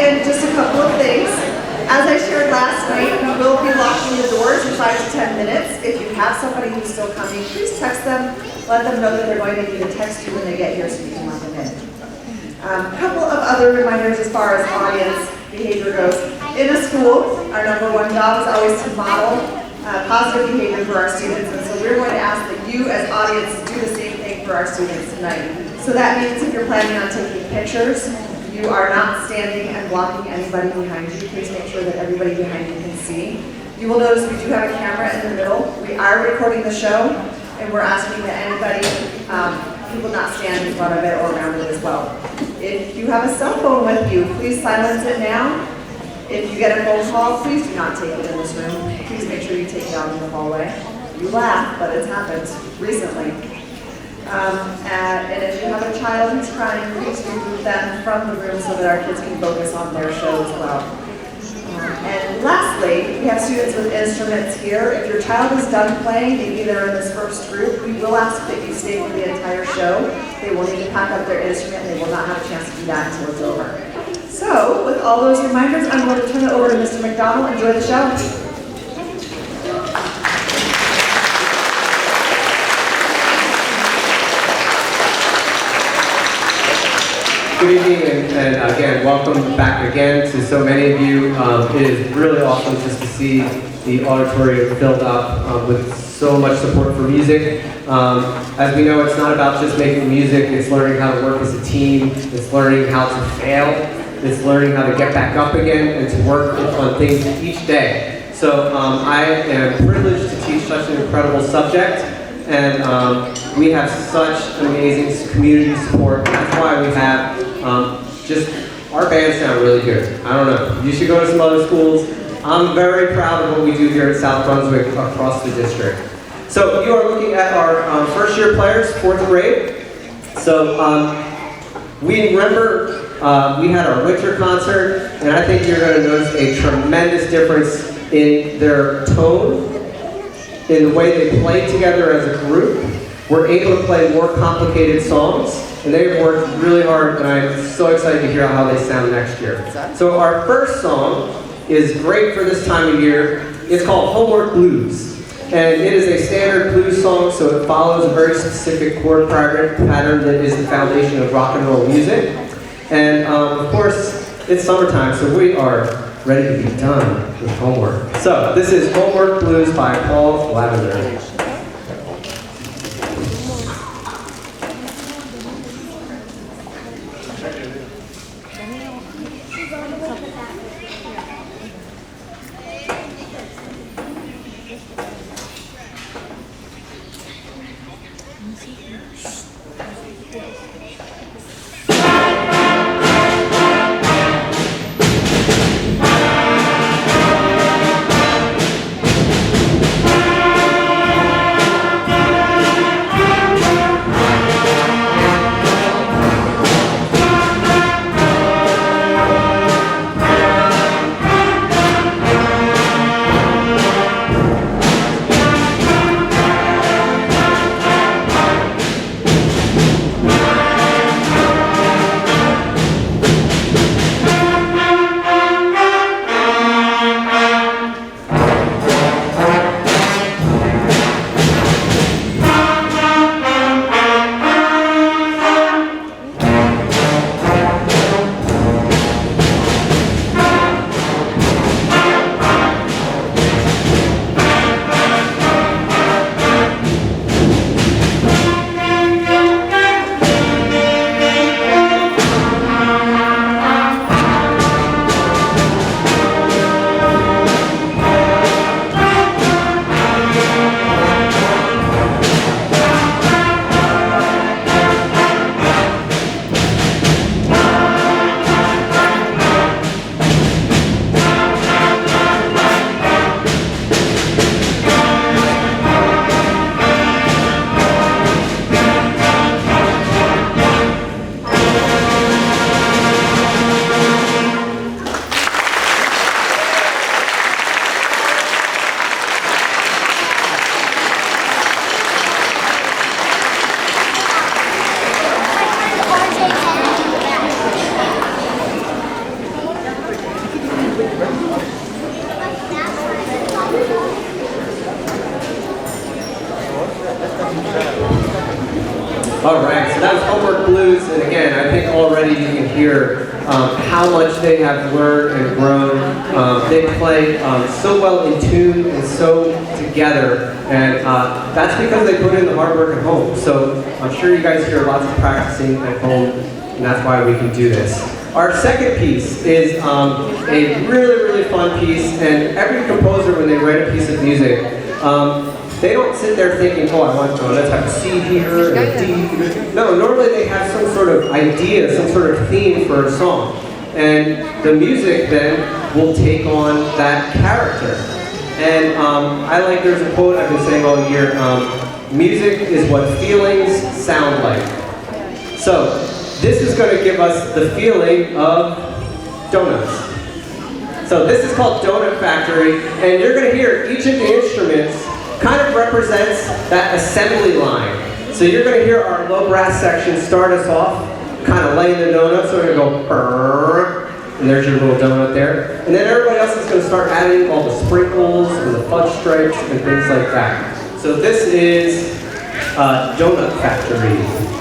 begin, just a couple of things. As I shared last night, we will be locking the doors in 5 to 10 minutes. If you have somebody who's still coming, please text them. Let them know that they're going to need to text you when they get here so you can let them in. A couple of other reminders as far as audience behavior goes. In a school, our number one job is always to model positive behavior for our students, and so we're going to ask that you as audience do the same thing for our students tonight. So that means if you're planning on taking pictures, you are not standing and blocking anybody behind you. Please make sure that everybody behind you can see. You will notice we do have a camera in the middle. We are recording the show, and we're asking that anybody, people not stand in front of it or around it as well. If you have a cell phone with you, please silence it now. If you get a phone call, please do not take it in this room. Please make sure you take it out in the hallway. You laugh, but it's happened recently. And if you have a child who's crying, please remove them from the room so that our kids can focus on their show as well. And lastly, we have students with instruments here. If your child is done playing, maybe they're in this first group, we will ask that you stay for the entire show. They will need to pack up their instrument and they will not have a chance to do that until it's over. So, with all those reminders, I'm going to turn it over to Mr. McDonald. Enjoy the show. Good evening, and again, welcome back again to so many of you. It is really awesome just to see the auditorium filled up with so much support for music. As we know, it's not about just making music, it's learning how to work as a team, it's learning how to fail, it's learning how to get back up again and to work on things each day. So I am privileged to teach such an incredible subject, and we have such amazing community support. That's why we have our bands sound really good. I don't know, you should go to some other schools. I'm very proud of what we do here at South Brunswick across the district. So you are looking at our first year players, 4th grade. So we remember we had our winter concert, and I think you're going to notice a tremendous difference in their tone, in the way they play together as a group. We're able to play more complicated songs, and they've worked really hard, and I'm so excited to hear how they sound next year. So our first song is great for this time of year. It's called Homework Blues, and it is a standard blues song, so it follows a very specific chord pattern that is the foundation of rock and roll music. And of course, it's summertime, so we are ready to be done with homework. So this is Homework Blues by Paul Lavender. All right, so that was Homework Blues, and again, I think already you can hear how much they have learned and grown. They play so well in tune and so together, and that's because they put in the hard work at home. So I'm sure you guys hear lots of practicing at home, and that's why we can do this. Our second piece is a really, really fun piece, and every composer, when they write a piece of music, they don't sit there thinking, oh, I want to, let's have a C here and a D. No, normally they have some sort of idea, some sort of theme for a song. And the music then will take on that character. And I like, there's a quote I've been saying all year, music is what feelings sound like. So, this is going to give us the feeling of donuts. So this is called Donut Factory, and you're going to hear each of the instruments kind of represents that assembly line. So you're going to hear our low brass section start us off, kind of laying the donuts. So we're going to go, brrr, and there's your little donut there. And then everybody else is going to start adding all the sprinkles and the fudge stripes and things like that. So this is Donut Factory.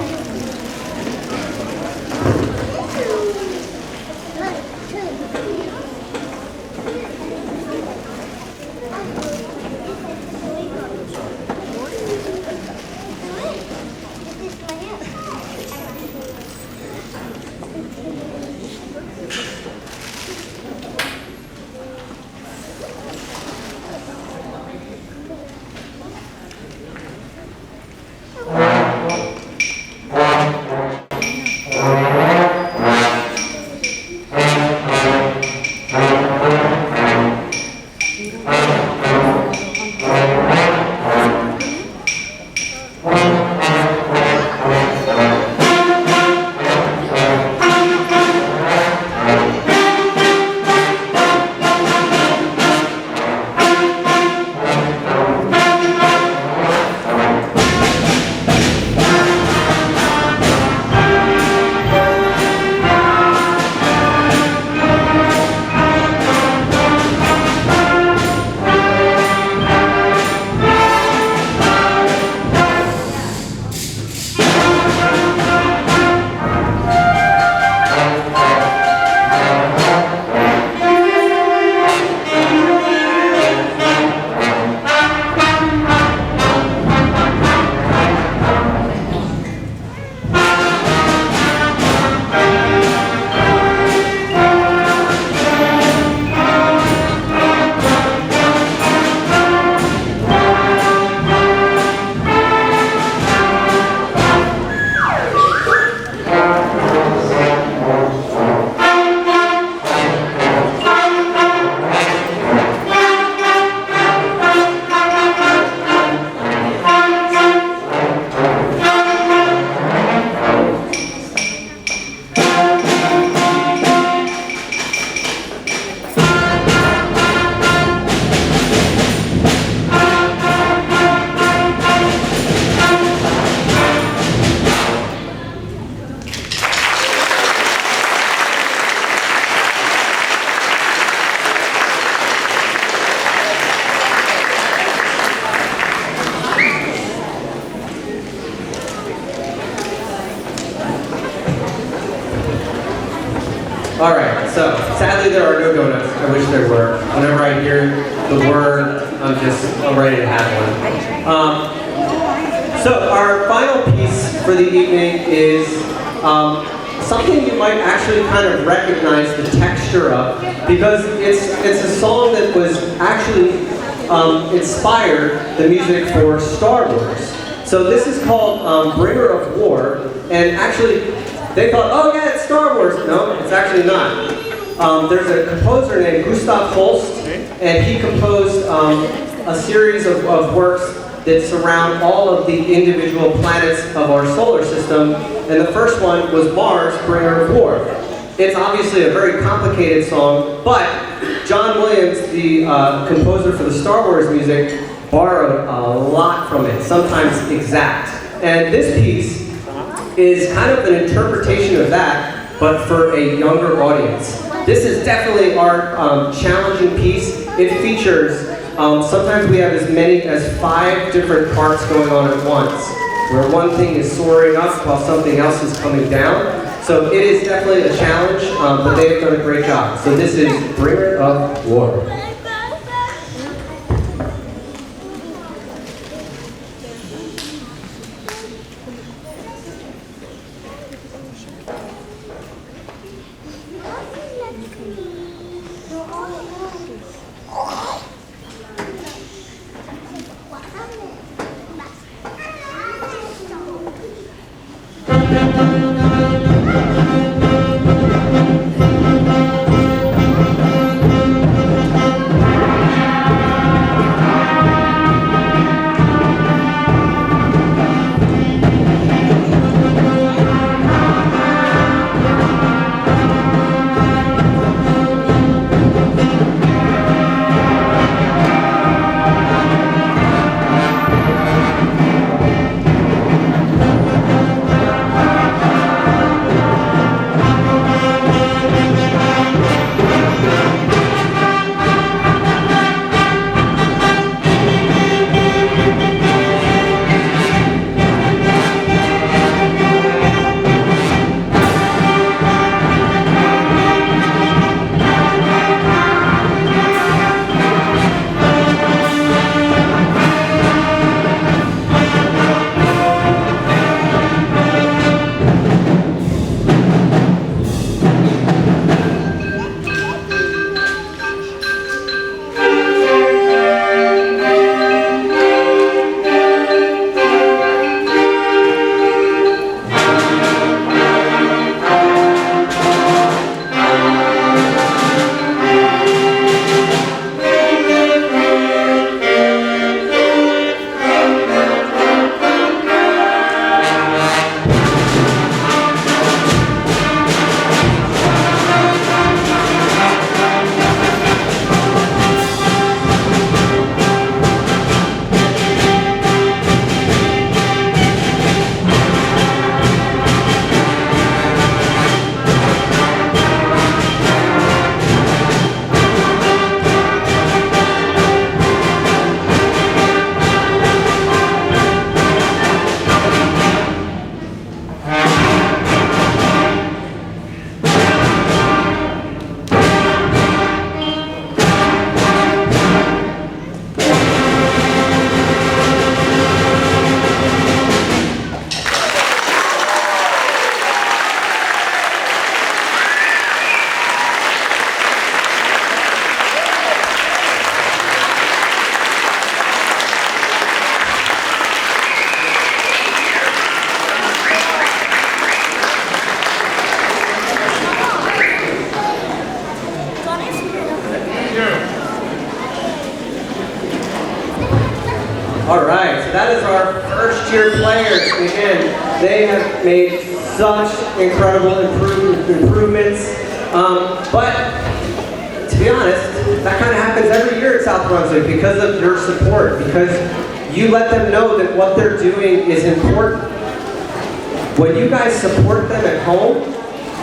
All right, so sadly there are no donuts. I wish there were. Whenever I hear the word, I'm ready to have one. So our final piece for the evening is something you might actually kind of recognize the texture of, because it's a song that was actually inspired the music for Star Wars. So this is called Bringer of War, and actually they thought, oh yeah, it's Star Wars. No, it's actually not. There's a composer named Gustav Holst, and he composed a series of works that surround all of the individual planets of our solar system, and the first one was Mars, Bringer of War. It's obviously a very complicated song, but John Williams, the composer for the Star Wars music, borrowed a lot from it, sometimes exact. And this piece is kind of an interpretation of that, but for a younger audience. This is definitely our challenging piece. It features, sometimes we have as many as 5 different parts going on at once. where one thing is soaring up while something else is coming down. So it is definitely a challenge, but they have done a great job. So this is Bringer of War. All right, so that is our first-year players. Again, they have made such incredible improvements. But to be honest, that kind of happens every year at South Brunswick because of your support, because you let them know that what they're doing is important. When you guys support them at home,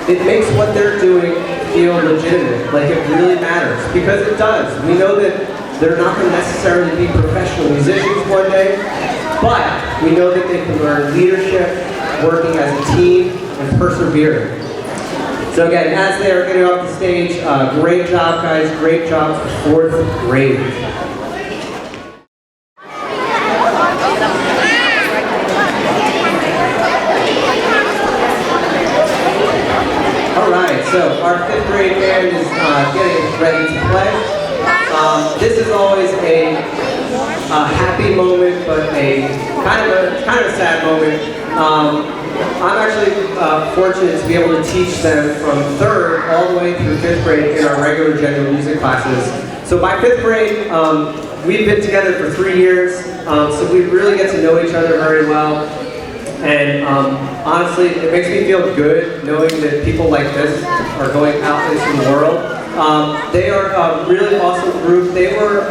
it makes what they're doing feel legitimate, like it really matters, because it does. We know that they're not going to necessarily be professional musicians one day, but we know that they can learn leadership, working as a team, and persevering. So again, as they are getting off the stage, great job guys, great job for 4th grade. Alright, so our 5th grade band is getting ready to play. This is always a happy moment, but a kind of a sad moment. I'm actually fortunate to be able to teach them from 3rd all the way through 5th grade in our regular general music classes. So by 5th grade, we've been together for 3 years, so we really get to know each other very well. And honestly, it makes me feel good knowing that people like this are going out into the world. They are a really awesome group. They were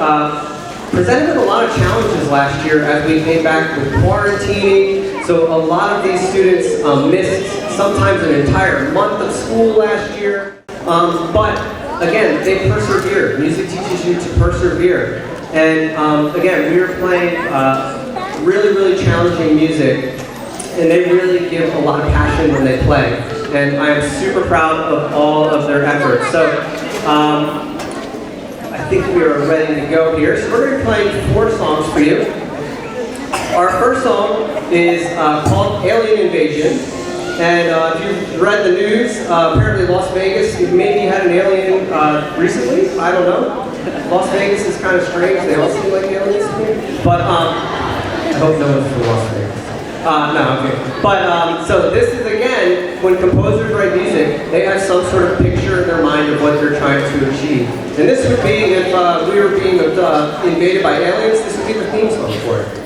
presented with a lot of challenges last year as we came back with quarantining. So a lot of these students missed sometimes an entire month of school last year. But again, they persevered. Music teaches you to persevere. And again, we were playing really, really challenging music, and they really give a lot of passion when they play. And I am super proud of all of their efforts. So I think we are ready to go here. So we're going to be playing 4 songs for you. Our first song is called Alien Invasion. And if you've read the news, apparently Las Vegas maybe had an alien recently. I don't know. Las Vegas is kind of strange. They all seem like aliens to me. But I hope no one's from Las Vegas. No, okay. But so this is again, when composers write music, they have some sort of picture in their mind of what they're trying to achieve. And this would be, if we were being invaded by aliens, this would be the theme song for it.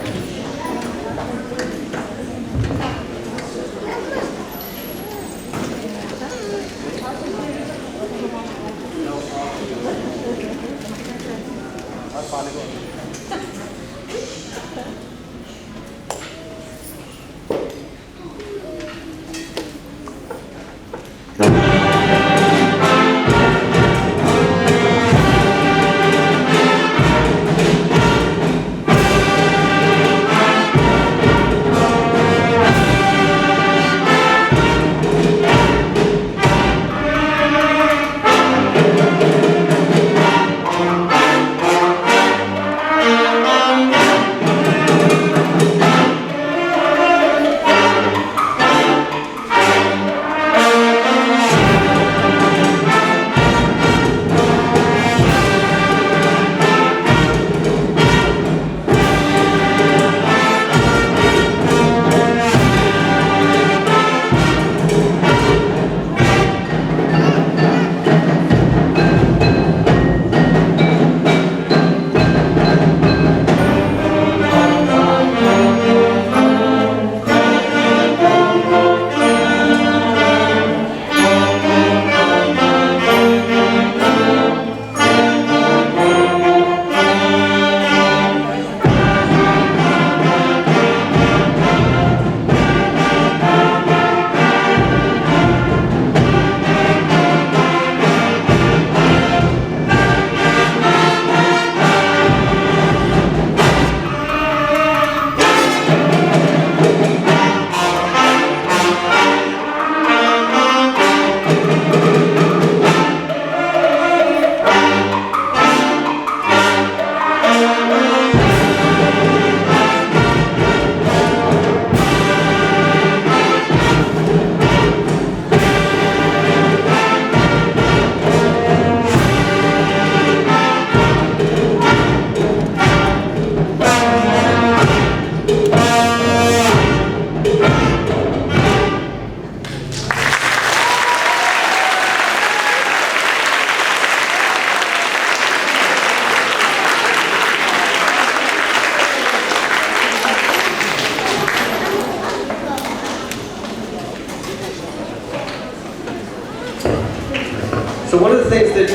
So one of the things that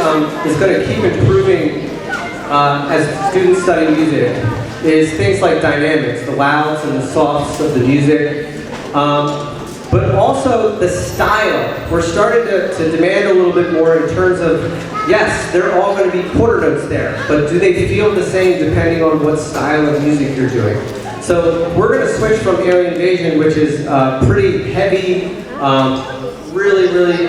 is going to keep improving as students study music is things like dynamics, the louds and the softs of the music, but also the style. We're starting to demand a little bit more in terms of, yes, they're all going to be quarter notes there, but do they feel the same depending on what style of music you're doing? So we're going to switch from Alien Invasion, which is pretty heavy, really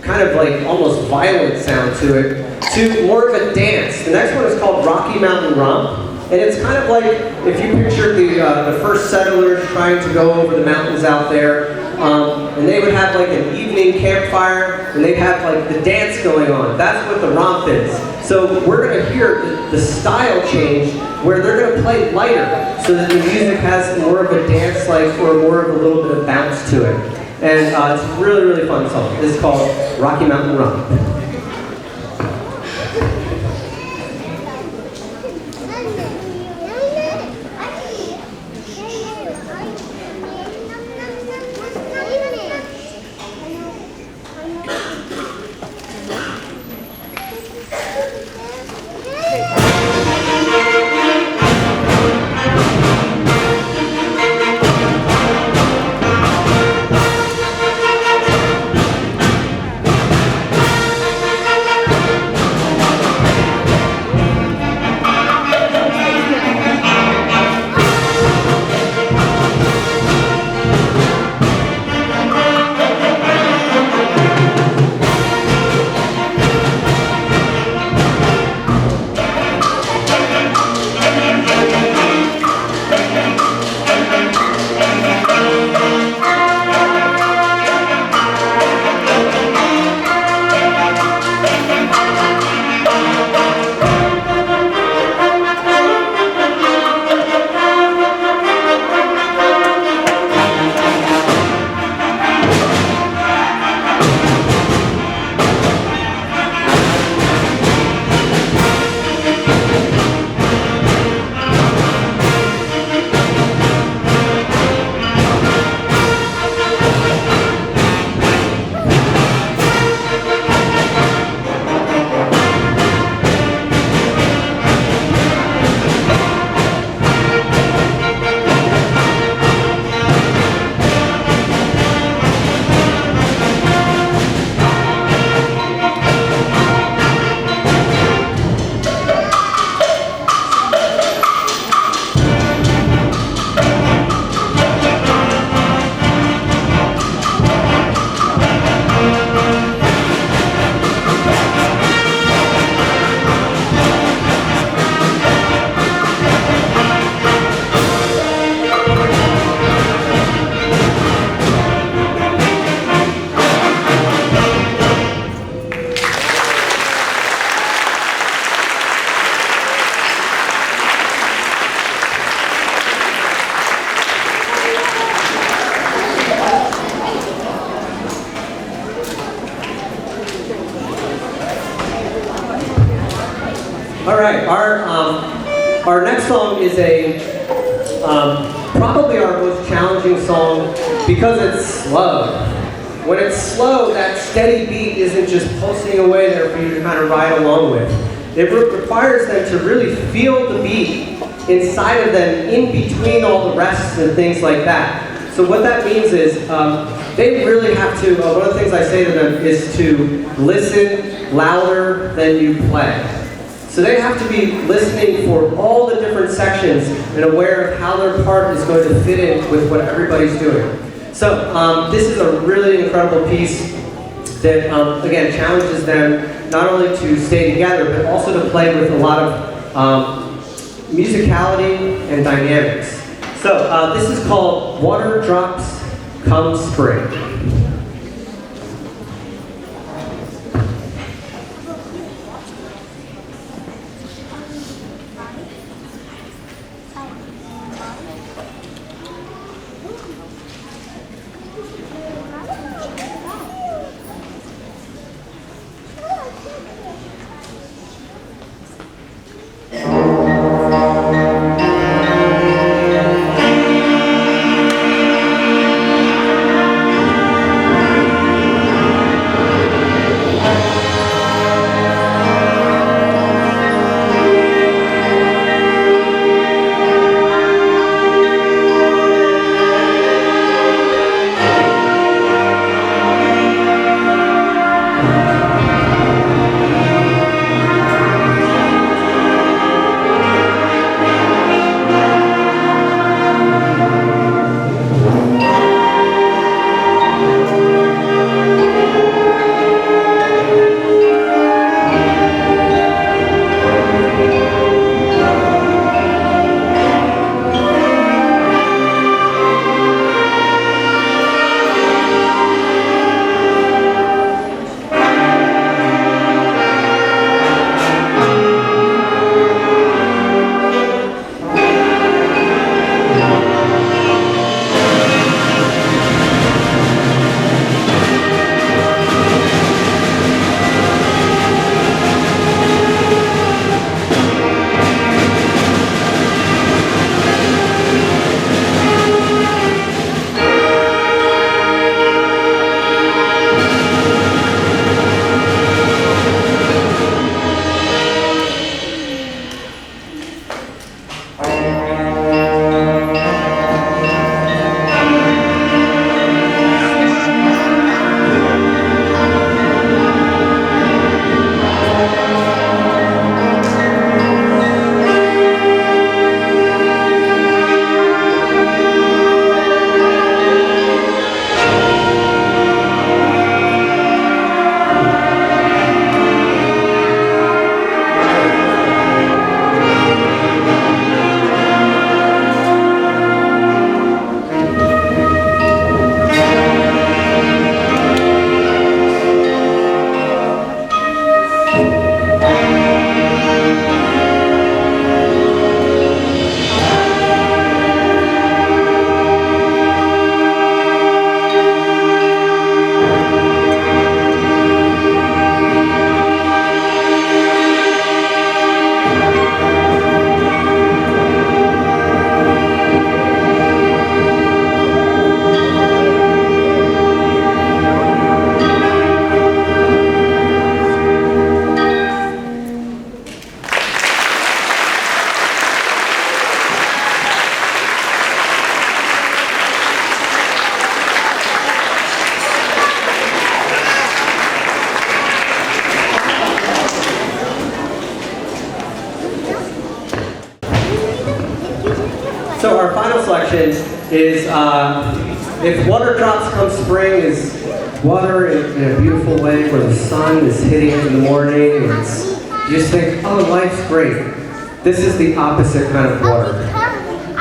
kind of like almost violent sound to it, to more of a dance. The next one is called Rocky Mountain Romp, and it's kind of like if you picture the first settlers trying to go over the mountains out there, and they would have like an evening campfire, and they'd have like the dance going on. That's what the romp is. So we're going to hear the style change where they're going to play lighter so that the music has more of a dance-like or more of a little bit of bounce to it. And it's a really fun song. This is called Rocky Mountain Romp. All right, our next song is probably our most challenging song because it's slow. When it's slow, that steady beat isn't just pulsing away there for you to kind of ride along with. It requires them to really feel the beat inside of them, in between all the rests and things like that. So what that means is they really have to, one of the things I say to them is to listen louder than you play. So they have to be listening for all the different sections and aware of how their part is going to fit in with what everybody's doing. So this is a really incredible piece that, again, challenges them not only to stay together, but also to play with a lot of musicality and dynamics. So this is called Water Drops Come Spring. So our final selection is If Water Drops Come Spring is water in a beautiful way where the sun is hitting it in the morning and you just think, oh, life's great. This is the opposite kind of water.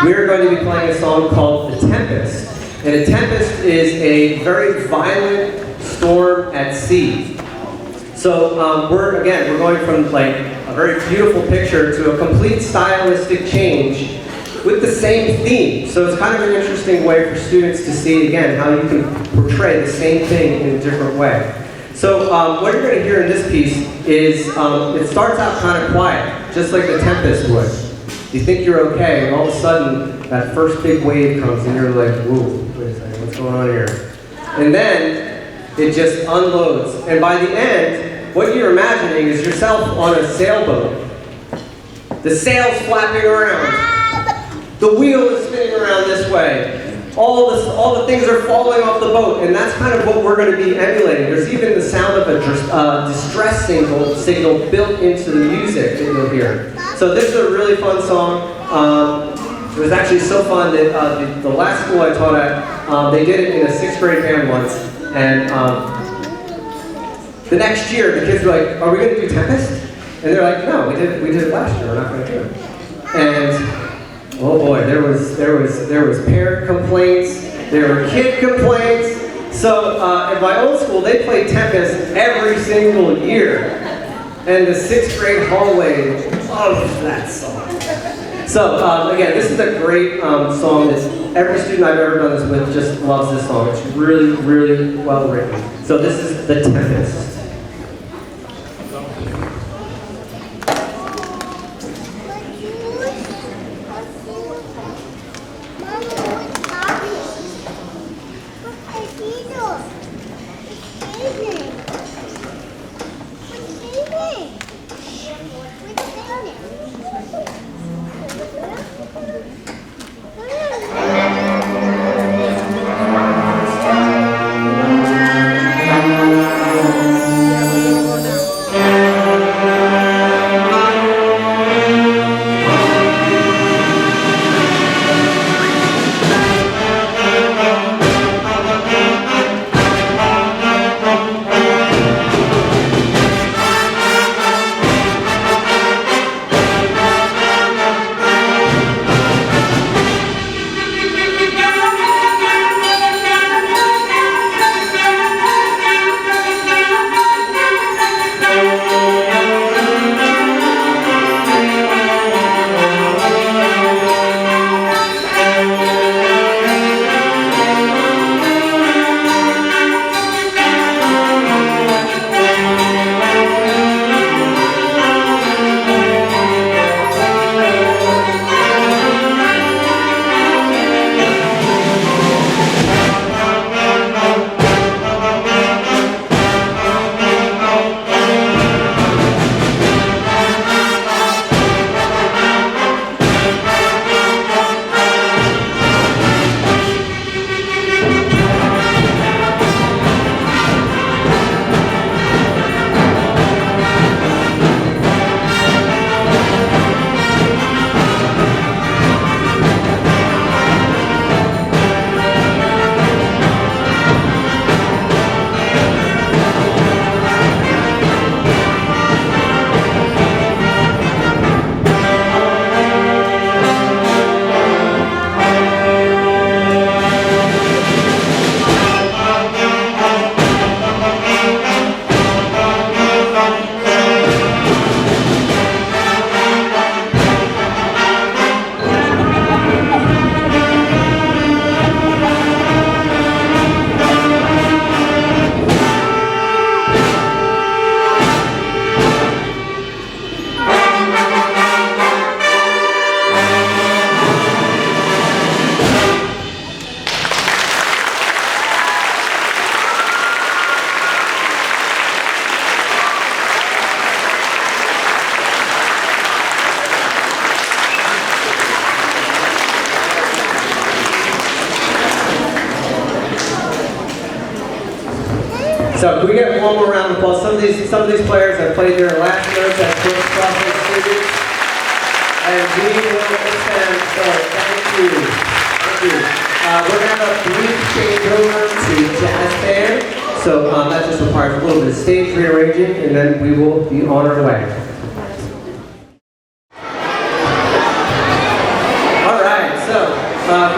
We're going to be playing a song called The Tempest. And a tempest is a very violent storm at sea. So we're going from like a very beautiful picture to a complete stylistic change with the same theme. So it's kind of an interesting way for students to see, again, how you can portray the same thing in a different way. So what you're going to hear in this piece is, it starts out kind of quiet. just like the Tempest would. You think you're okay, and all of a sudden, that first big wave comes, and you're like, whoa, wait a second, what's going on here? And then, it just unloads. And by the end, what you're imagining is yourself on a sailboat. The sail's flapping around. The wheel is spinning around this way. All the things are falling off the boat, and that's kind of what we're going to be emulating. There's even the sound of a distress signal built into the music that you'll hear. So this is a really fun song. It was actually so fun that the last school I taught at, they did it in a 6th grade band once, and the next year the kids were like, "Are we going to do Tempest?" And they're like, "No, we did it last year. We're not going to do it." And oh boy, there was parent complaints, there were kid complaints. So at my old school, they played Tempest every single year. And the 6th grade hallway loves that song. So again, this is a great song that every student I've ever done this with just loves this song. It's really, really well written. So this is The Tempest. So can we get one more round of applause? Some of these players have played their last notes at Brooks Crossing Studios, and we will miss them. So thank you. Thank you. We're going to have a brief changeover to jazz band. So that just requires a little bit of stage rearranging, and then we will be on our way. All right. So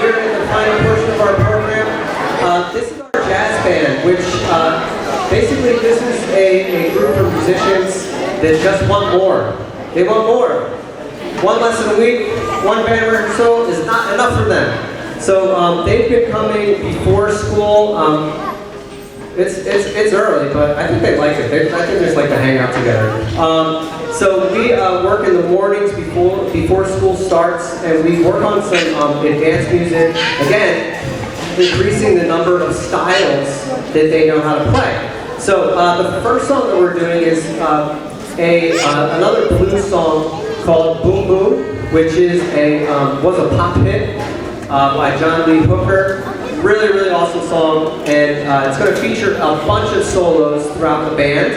we're in the final portion of our program. This is our jazz band, which basically this is a group of musicians that just want more. They want more. One lesson a week, one band rehearsal is not enough for them. So they've been coming before school. It's early, but I think they like it. I think they just like to hang out together. So we work in the mornings before school starts, and we work on some advanced music. Again, increasing the number of styles that they know how to play. So the first song that we're doing is another blues song called Boom Boom, which is was a pop hit by John Lee Hooker. Really, really awesome song, and it's going to feature a bunch of solos throughout the band.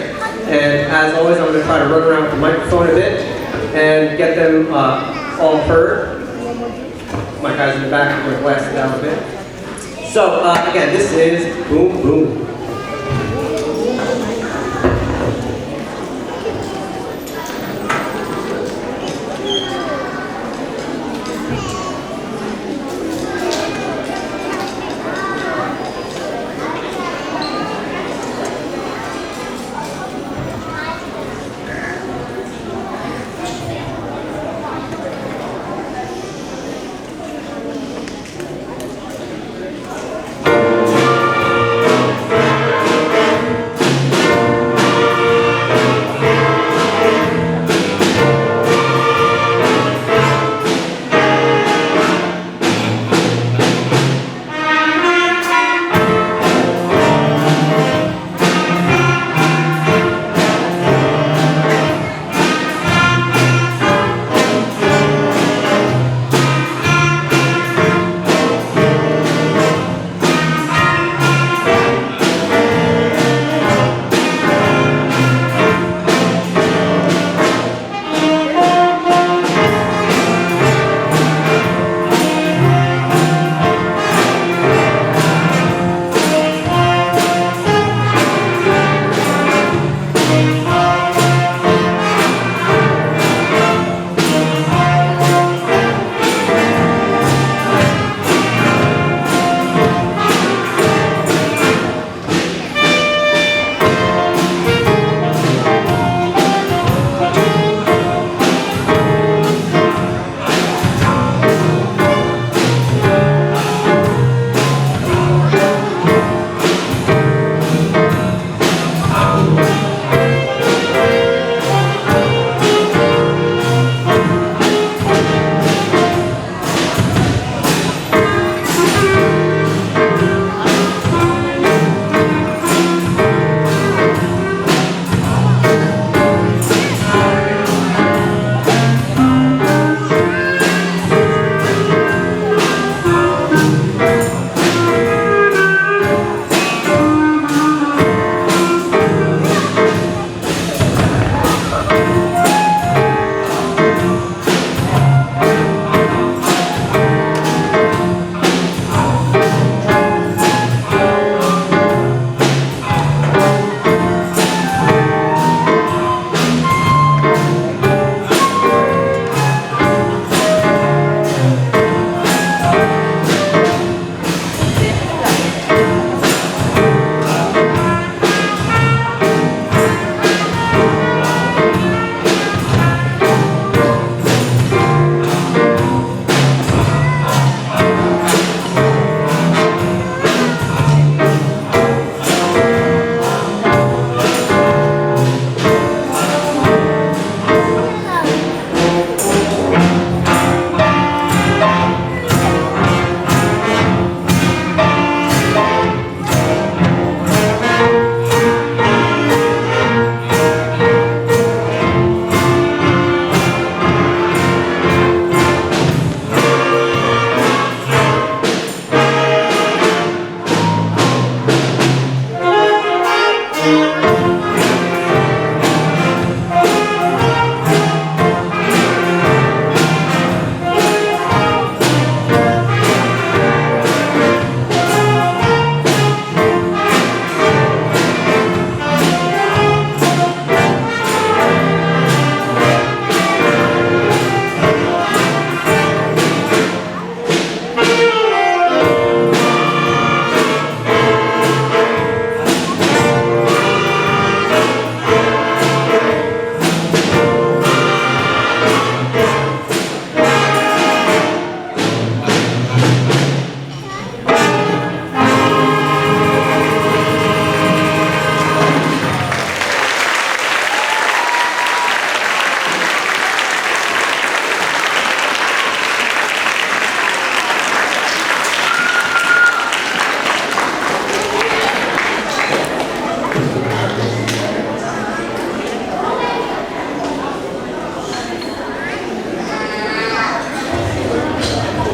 And as always, I'm going to try to run around with the microphone a bit and get them all heard. My guys in the back are going to blast it out a bit. So again, this is Boom Boom.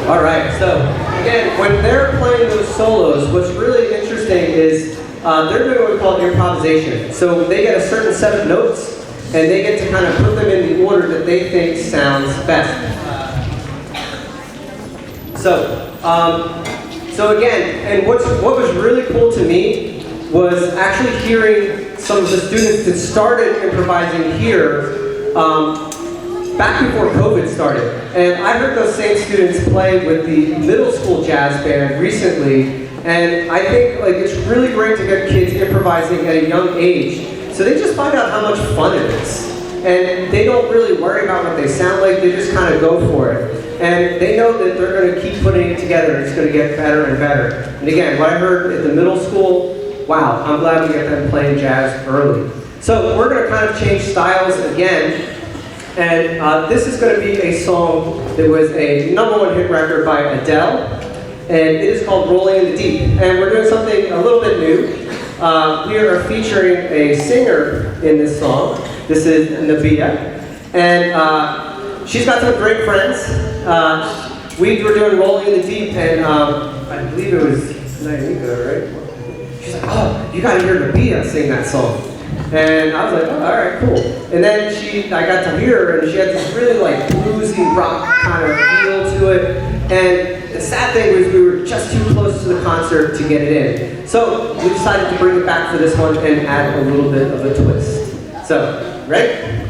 All right, so again, when they're playing those solos, what's really interesting is they're doing what we call improvisation. So they get a certain set of notes, and they get to kind of put them in the order that they think sounds best. So again, and what was really cool to me was actually hearing some of the students that started improvising here back before COVID started. And I heard those same students play with the middle school jazz band recently, and I think like it's really great to get kids improvising at a young age, so they just find out how much fun it is. And they don't really worry about what they sound like, they just kind of go for it. And they know that they're going to keep putting it together, and it's going to get better and better. And again, what I heard at the middle school, wow, I'm glad we get them playing jazz early. So we're going to kind of change styles again. And this is going to be a song that was a #1 hit record by Adele, and it is called Rolling in the Deep. And we're doing something a little bit new. We are featuring a singer in this song. This is Nabia, and she's got some great friends. We were doing Rolling in the Deep, and I believe it was Naika, right? She's like, oh, you got to hear Nabia sing that song. And I was like, oh, all right, cool. And then I got to hear her, and she had this really like bluesy rock kind of feel to it. And the sad thing was we were just too close to the concert to get it in. So we decided to bring it back for this one and add a little bit of a twist. So, ready?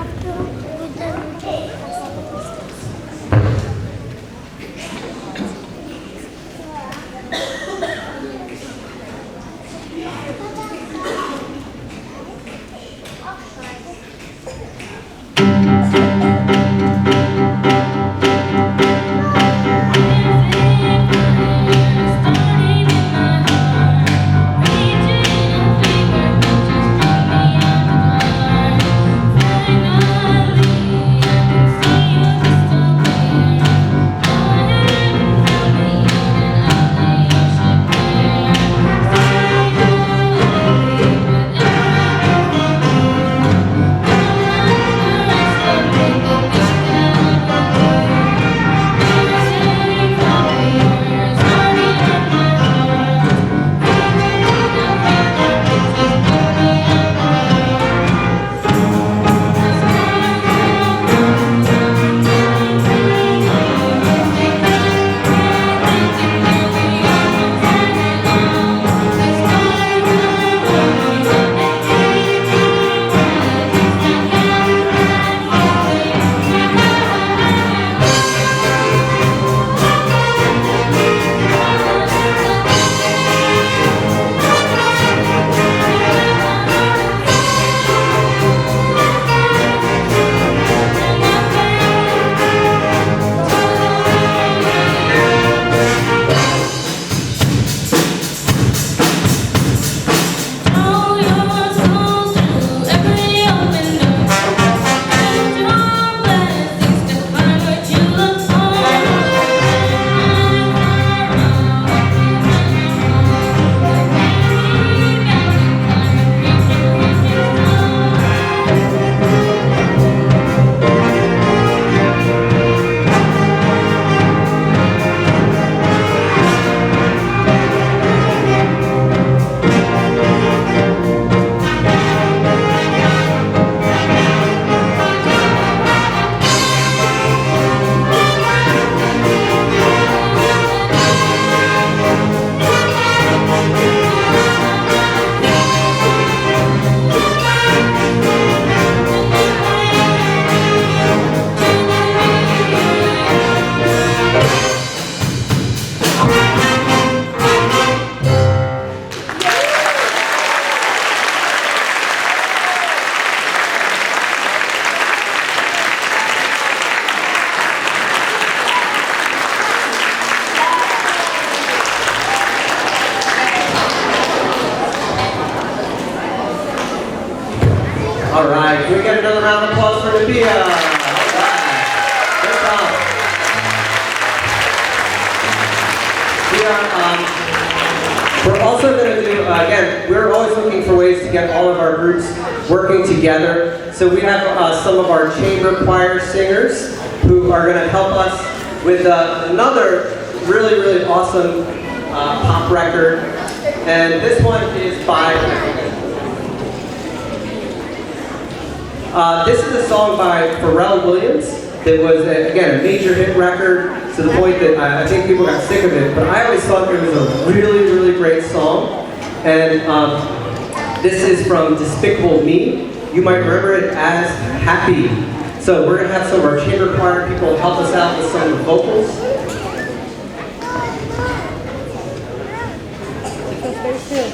All right, can we get another round of applause for Nabia? All right, good job. We're also going to do, again, we're always looking for ways to get all of our groups working together. So we have some of our chamber choir singers who are going to help us with another really, really awesome pop record. And this one is by, this is a song by Pharrell Williams that was, again, a major hit record to the point that I think people got sick of it, but I always thought it was a really, really great song. And this is from Despicable Me. You might remember it as Happy. So we're going to have some of our chamber choir people help us out with some of the vocals. Stay still.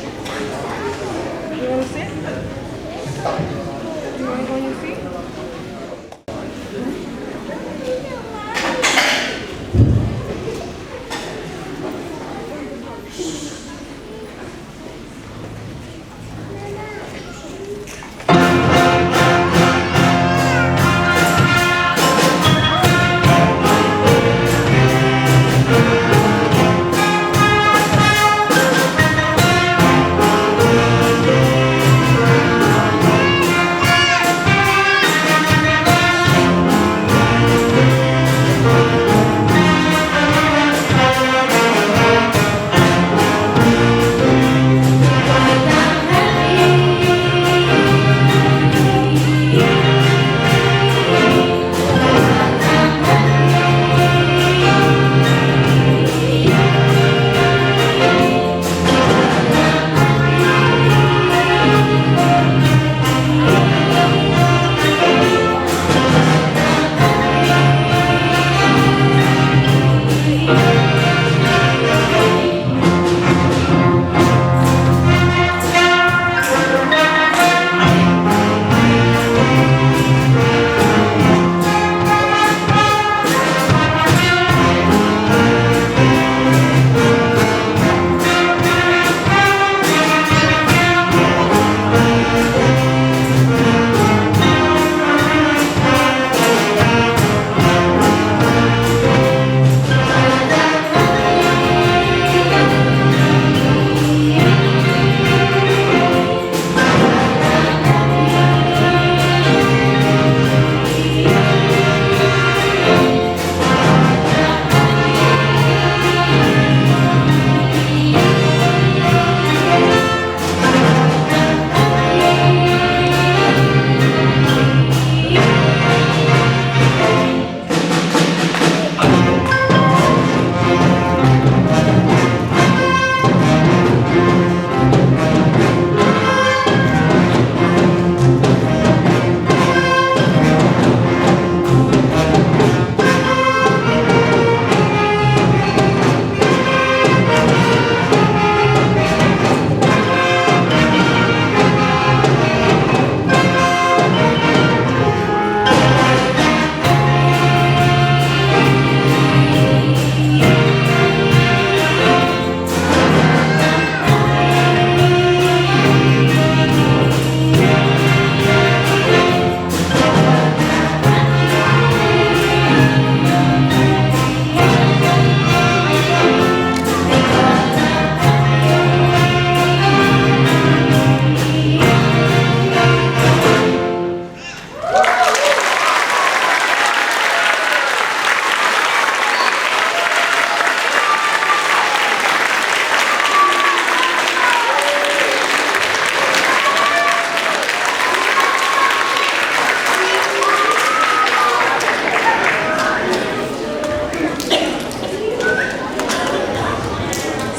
You want to sit? You want to go on your feet?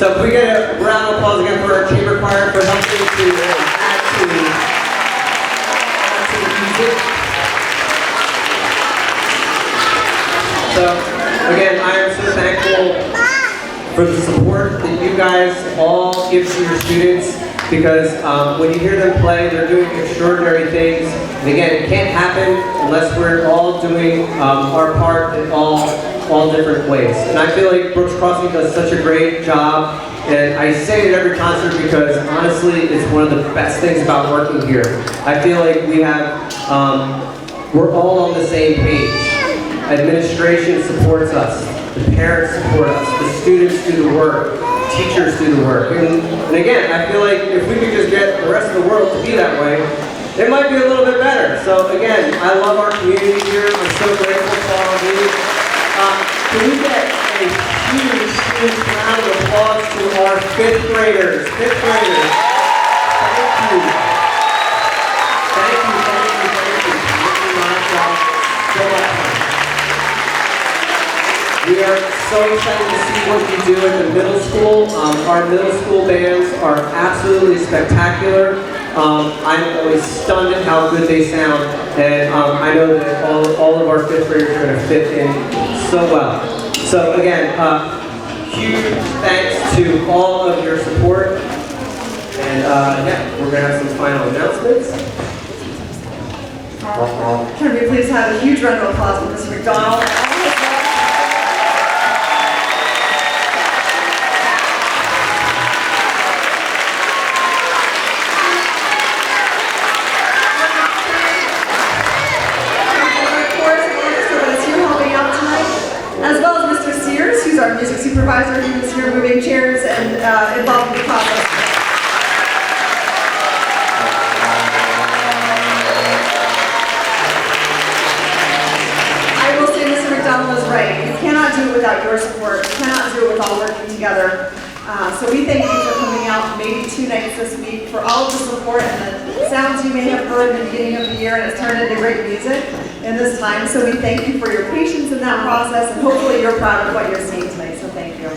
So if we get a round of applause again for our chamber choir for helping to add to the music. So again, I am so thankful for the support that you guys all give to your students, because when you hear them play, they're doing extraordinary things. And again, it can't happen unless we're all doing our part in all different ways. And I feel like Brooks Crossing does such a great job, and I say it at every concert because honestly, it's one of the best things about working here. I feel like we have, we're all on the same page. Administration supports us, the parents support us, the students do the work, teachers do the work. And again, I feel like if we could just get the rest of the world to be that way, it might be a little bit better. So again, I love our community here. I'm so grateful for all of you. Can we get a huge huge round of applause to our fifth graders. Fifth graders. Thank you. Thank you, thank you, thank you. Making my job so much fun. We are so excited to see what you do at the middle school. Our middle school bands are absolutely spectacular. I'm always stunned at how good they sound, and I know that all of our fifth graders are going to fit in so well. So again, huge thanks to all of your support, and yeah, we're going to have some final announcements. Can we please have a huge round of applause for Mr. McDonald? As well as Mr. Sears, who's our music supervisor, who is here moving chairs and involved in the process. I will say Mr. McDonald is right. You cannot do it without your support. You cannot do it without working together. So we thank you for coming out maybe 2 nights this week for all of the support and the sounds you may have heard in the beginning of the year, and it's turned into great music in this time. So we thank you for your patience in that process, and hopefully you're proud of what you're seeing tonight. So thank you.